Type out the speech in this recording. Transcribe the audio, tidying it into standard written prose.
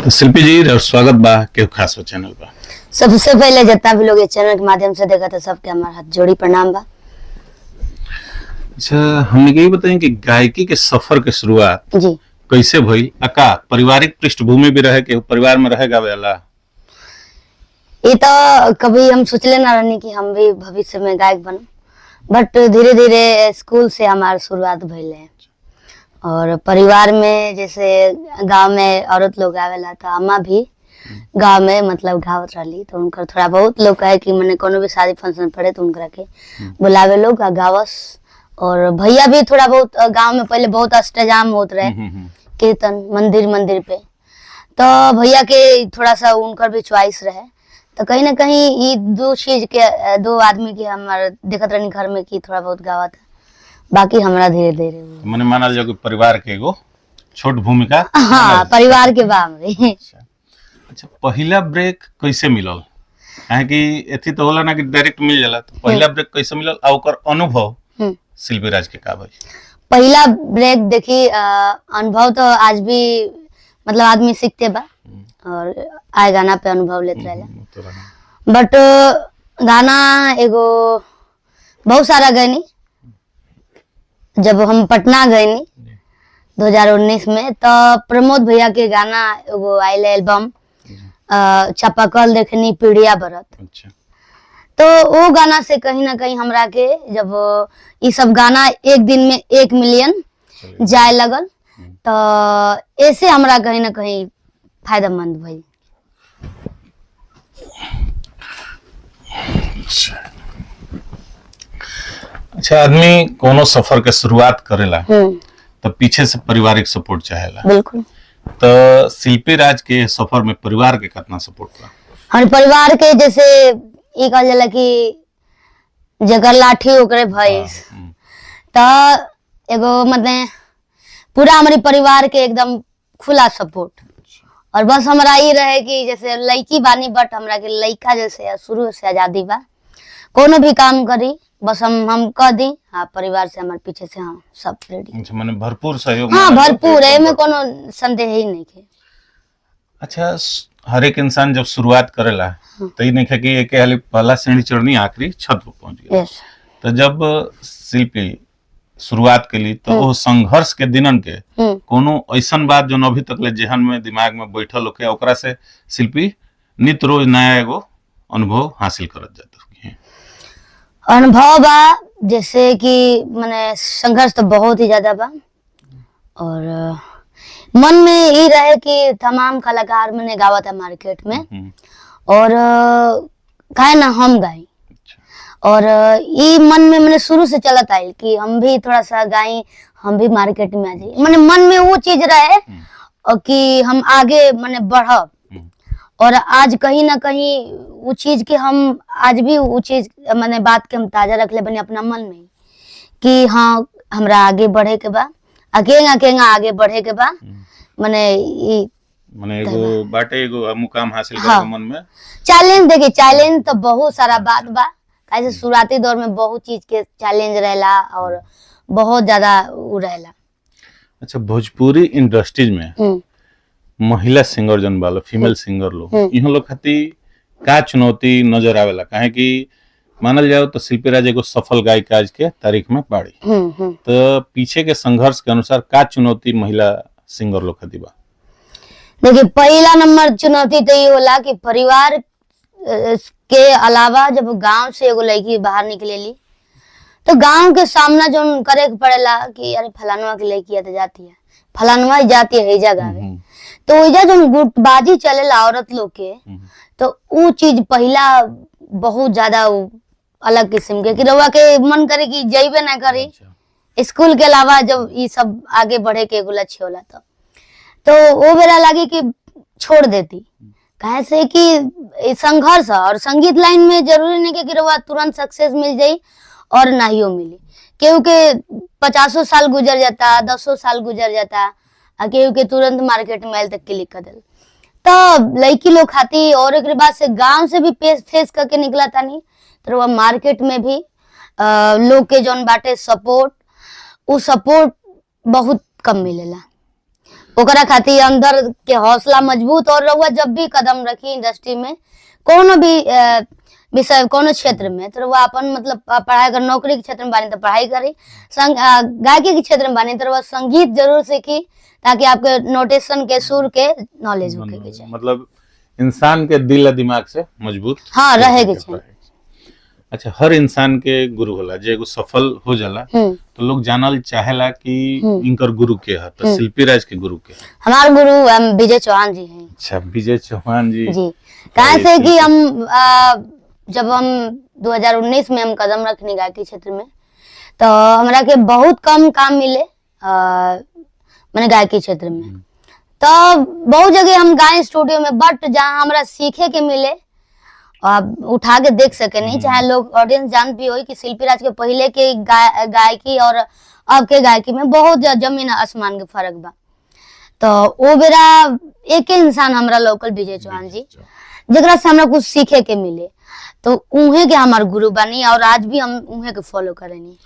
तो शिल्पी जी और स्वागत बा के खास चैनल बा। सबसे पहले जितना भी लोग ये चैनल के माध्यम से देखा था सबके हमारा हाथ जोड़ी प्रणाम बा। अच्छा, हमने यही बताएं कि गायकी के सफर के शुरुआत जी कैसे भई, अका पारिवारिक पृष्ठभूमि भी रहे के परिवार में रहे गावे वाला। ये तो कभी हम सोचले ना रहनी कि हम भी भविष्य में गायक बनम, बट धीरे धीरे स्कूल से हमारी शुरुआत भइले है। और परिवार में जैसे गांव में औरत लोग आवेला तो अम्मा भी गांव में मतलब गावत रही, तो उनका थोड़ा बहुत लोग कहे कि मैंने कोनो भी शादी फंक्शन पड़े तो उनकरा के बुलावे लोग गावस। और भैया भी थोड़ा बहुत गांव में पहले बहुत अष्टजाम होत रहे कीर्तन मंदिर पे, तो भैया के थोड़ा सा उनकर भी चॉइस रहे। तो कहीं ना कहीं ये दो चीज के दो आदमी के हमारे देखत रहनी घर में कि थोड़ा बहुत गावा था, बाकी हमारा धीरे धीरे मैंने माना जाओ कि परिवार के एगो छोट भूमिका। हाँ, परिवार के बारे। अच्छा, पहला ब्रेक कैसे मिलल? काहे कि एथी तो होला ना कि डायरेक्ट मिल जाला, तो पहला ब्रेक कैसे मिलल और ओकर अनुभव शिल्पी राज के का भाई? पहला ब्रेक देखी अनुभव तो आज भी मतलब आदमी सीखते बा और आए गाना पे अनुभव लेते रहेला। बट गाना एगो बहुत सारा गईनी जब हम पटना गईनी 2019 में, तो प्रमोद भैया के गाना एगो आइल एल्बम चापाकल देखनी पीड़िया बरत। अच्छा। तो वो गाना से कहीं ना कहीं हमरा के जब ये सब गाना एक दिन में 1 मिलियन जाए लगल, तो ऐसे हमरा कहीं ना कहीं फायदेमंद भई। अच्छा, आदमी कोनो सफर के शुरुआत करेला तो पीछे से पारिवारिक सपोर्ट चाहेला। बिल्कुल। तो शिल्पी राज के सफर में परिवार के कितना सपोर्ट बा? हर परिवार के जैसे ये कहल जाला कि जगर लाठी ओकरे भैंस, तो एगो मतलब पूरा हमारे परिवार के एकदम खुला सपोर्ट। और बस हमरा ये रहे कि जैसे लड़की बानी बट हमरा के लड़का जैसे शुरू से आजादी बा, कोनो भी काम करी बस हम कह दी, हाँ परिवार से हमारे पीछे से हाँ सब रेडी। अच्छा, माने भरपूर सहयोग। हाँ भरपूर है, में कोनो संदेह ही नहीं है। अच्छा, हर एक इंसान जब शुरुआत करेला तो ये नहीं है कि एक हाली पहला सीढ़ी चढ़नी आखिरी छत पर पहुंच गया। तो जब शिल्पी शुरुआत के लिए तो वो संघर्ष के दिनन के कोनो ऐसन बात जो अभी तक ले जेहन में दिमाग में बैठल होके ओकरा से शिल्पी नित रोज नया एगो अनुभव हासिल करत जाता है। अनुभव बा जैसे कि माने संघर्ष तो बहुत ही ज्यादा बा, और मन में ये रहे कि तमाम कलाकार मैंने गावा था मार्केट में, और काहे ना हम गाई। और ये मन में मैंने शुरू से चलत आई कि हम भी थोड़ा सा गाई, हम भी मार्केट में आ जाए। मैंने मन में वो चीज रहे कि हम आगे मैंने बढ़ब, और आज कहीं ना कहीं वो चीज के हम आज भी वो चीज मैंने बात के हम ताजा रख ले बने अपना मन में कि हाँ हमरा आगे बढ़े के बा, अकेंगा आगे बढ़े के बा। मैंने एगो बाटे एगो मुकाम हासिल करे के मन में चैलेंज देखिए, चैलेंज तो बहुत सारा बात बा, कैसे शुरुआती दौर में बहुत चीज के चैलेंज रहेला और बहुत ज्यादा वो रहेला। अच्छा, भोजपुरी इंडस्ट्रीज में महिला सिंगर जन वाला फीमेल सिंगर लोग यहाँ लोग खातिर का चुनौती नजर आवेला? काहे कि मानल जाओ तो शिल्पी राज एगो सफल गायिका आज के तारीख में बाड़ी, तो पीछे के संघर्ष के अनुसार का चुनौती महिला सिंगर लोग खातिर बा? देखिए, पहला नंबर चुनौती तो ये होला कि परिवार के अलावा जब गांव से एगो लड़की बाहर निकलेली तो गांव के सामना जो करे के पड़ेला कि अरे फलानवा की लड़की तो जाती है, फलानवा जाती है जगह में, तो वजह जो गुटबाजी चलेला औरत लोग के, तो वो चीज पहला बहुत ज्यादा अलग किस्म के कि रउआ के मन करे कि जइबे ना करी स्कूल के अलावा जब ये सब आगे बढ़े के एगो लक्ष्य होला तो वो बेरा लगी कि छोड़ देती। कहे से कि संघर्ष है, और संगीत लाइन में जरूरी नहीं कि रउआ तुरंत सक्सेस मिल जाई और नाहियो मिली, क्योंकि 50 साल गुजर जाता, 10 साल गुजर जाता, क्योंकि तुरंत मार्केट में आयल तक क्लिक कर दिल। तो लड़की लोग खाती और एक बाद से गांव से भी फेस करके निकला था नहीं, तो वह मार्केट में भी लोग के जौन बाटे सपोर्ट, वो सपोर्ट बहुत कम मिलेला। ओकरा खातिर अंदर के हौसला मजबूत और रहुआ जब भी कदम रखी इंडस्ट्री में कोनो भी विषय कोनो क्षेत्र में, तो वो अपन मतलब पढ़ाई कर, नौकरी के क्षेत्र में बानी तो पढ़ाई करी, गायकी के क्षेत्र में बानी तो वो संगीत जरूर सीखी, ताकि आपके नोटेशन के सुर के नॉलेज होके के चाहिए। मतलब इंसान के दिल और दिमाग से मजबूत हाँ रहे के चाहिए। अच्छा, हर इंसान के गुरु होला, जे एगो सफल हो जाला तो लोग जानल चाहेला कि इनकर गुरु के है, तो शिल्पी राज के गुरु के है? हमारे गुरु विजय चौहान जी हैं। अच्छा, विजय चौहान जी। कहाँ से कि हम जब हम 2019 में हम कदम रखने गायकी क्षेत्र में, तो हमरा के बहुत कम काम मिले मैंने गायकी क्षेत्र में, तो बहुत जगह हम गाए स्टूडियो में, बट जहाँ हमरा सीखे के मिले आप उठा के देख सके नहीं, चाहे लोग ऑडियंस जान भी हो कि शिल्पी राज के पहले के गायकी और अब के गायकी में बहुत जमीन आसमान के फर्क बा। तो वो बेरा एक इंसान हमरा लोकल विजय चौहान जी, जरा से हमरा कुछ सीखे के मिले, तो उहे के हमार गुरु बनी और आज भी हम उहे के फॉलो करेनी।